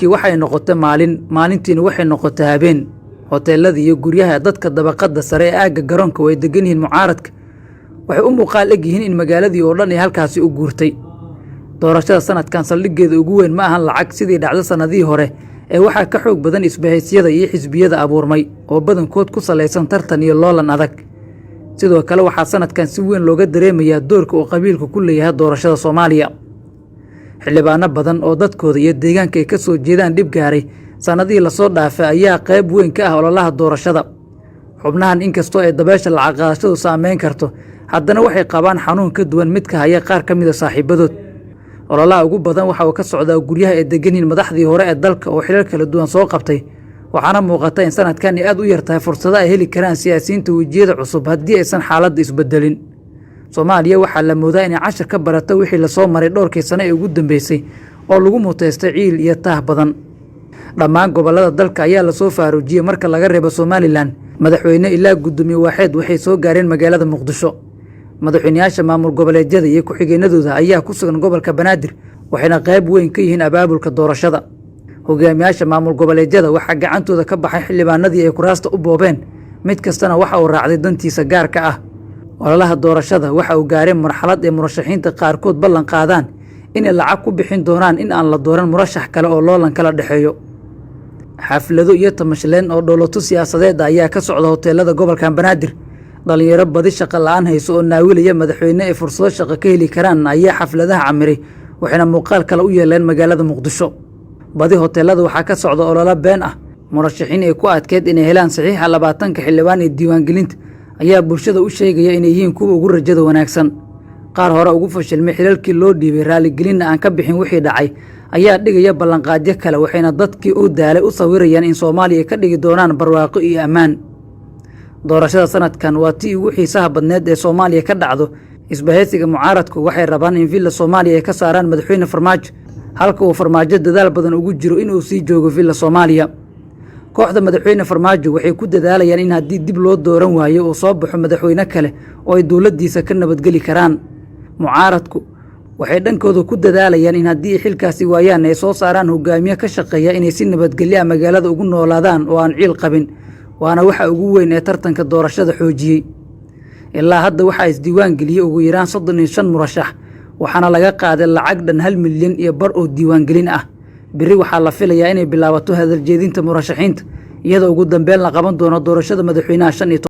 habeenkii waxay noqotay maalintiina waxay noqotay habeen. hoteelada iyo guryaha dadka dabaqada sare ee aagga garoonka way degan yihiin mucaaradka waxay u muuqaal eg yihiin in magaaladii oo dhan ay halkaasi u guurtay. doorashada sanadkan saldhiggeeda ugu weyn ma ahan lacag sidii dhacdo sanadihii hore ee waxaa ka xoog badan isbahaysyada iyo xisbiyada abuurmay oo badankood ku salaysan tartan iyo loolan adag. sidoo kale waxaa sanadkan si weyn looga dareemayaa doorka uu qabiilku ku leeyahay doorashada Soomaaliya. xildhibaano badan oo dadkooda iyo deegaanka ay ka soo jeedaan dhib gaaray sanadihii la soo dhaafay ayaa qayb weyn ka ah ololaha doorashada. xubnahan inkastoo ay dabeesha lacag qaadashadu saameyn karto haddana waxay qabaan xanuun ka duwan midka haya qaar ka mid ah saaxiibadood. ololaha ugu badan waxa uu ka socdaa guryaha ay degan yihiin madaxdii hore ee dalka oo xilal kala duwan soo qabtay waxaana muuqata in sanadkan ay aad u yartahay fursado ay heli karaan siyaasiyiinta wejiyada cusub haddii aysan xaaladda isbedelin. Soomaaliya waxaa la moodaa inay cashar ka barato wixii la soo maray dhowrkii sano ee ugu dambeysay oo lagu muteystay ciil iyo taah badan. dhammaan gobollada dalka ayaa la soo faaruujiyey marka laga reebo Somaliland. madaxweyne ilaa gudoomiye waaxeed waxay soo gaareen magaalada Muqdisho. madaxweynayaasha maamul goboleedyada iyo ku-xigeenadooda ayaa ku sugan gobolka Banaadir waxayna qayb weyn ka yihiin abaabulka doorashada. hogaamiyaasha maamul goboleedyada waxaa gacantooda ka baxay xildhibaanadii ay kuraasta u boobeen mid kastana waxa uu raacday dantiisa gaarka ah. ololaha doorashada waxa uu gaaray marxalad ee murashaxiinta qaarkood ballan qaadaan inay lacag ku bixin doonaan in aan la dooran murashax kale oo loolan kala dhexeeyo. xaflado iyo tamashaleen oo dowlado siyaasadeed ayaa ka socda hoteelada gobolka Banaadir. dhalinyaro badi shaqo la'aan hayso oo naawilaya madaxweyne ay fursado shaqo ka heli karaan ayaa xafladaha camiray waxayna muuqaal kale u yeeleen magaalada Muqdisho. badi hoteelada waxaa ka socda ololo been ah. murashaxiin ay ku adkeed inay helaan saxiixa 20 xildhibaan ee diiwaangelinta ayaa bulshada u sheegaya inay yihiin kuwa ugu rajada wanaagsan. qaar hore ugu fashilmay xilalkii loo dhiibay raaligelin aan ka bixin wixii dhacay ayaa dhigaya ballanqaadyo kale waxayna dadkii u daalay u sawirayaan in Soomaaliya ka dhigi doonaan barwaaqo iyo ammaan. doorashada sanadkan waa tii ugu xiisaha badneed ee Soomaaliya ka dhacdo. isbahaysiga mucaaradku waxay rabaan in villa Soomaaliya ay ka saaraan madaxweyne Farmaajo halka uu Farmaajo dadaal badan ugu jiro inuu sii joogo villa Soomaaliya. kooxda madaxweyne Farmaajo waxay ku dadaalayaan in haddii dib loo dooran waayo uu soo baxo madaxweyne kale oo ay dawladdiisa ka nabadgeli karaan. mucaaradku waxay dhankooda ku dadaalayaan in haddii xilkaasi waayaan ay soo saaraan hogaamiye ka shaqeeya inay si nabadgelyo magaalada ugu noolaadaan oo aan ciil qabin. waana waxa ugu weyn ee tartanka doorashada xoojiyey. ilaa hadda waxaa isdiiwaan geliyey ugu yaraan 35 murashax waxaana laga qaaday lacag dhan 1 milyan iyo bar oo diiwaangelin ah. biri waxaa la filayaa inay bilaabato hadal jeedinta murashaxiinta iyadoo ugu dambeyn la qaban doono doorashada madaxweynaha 15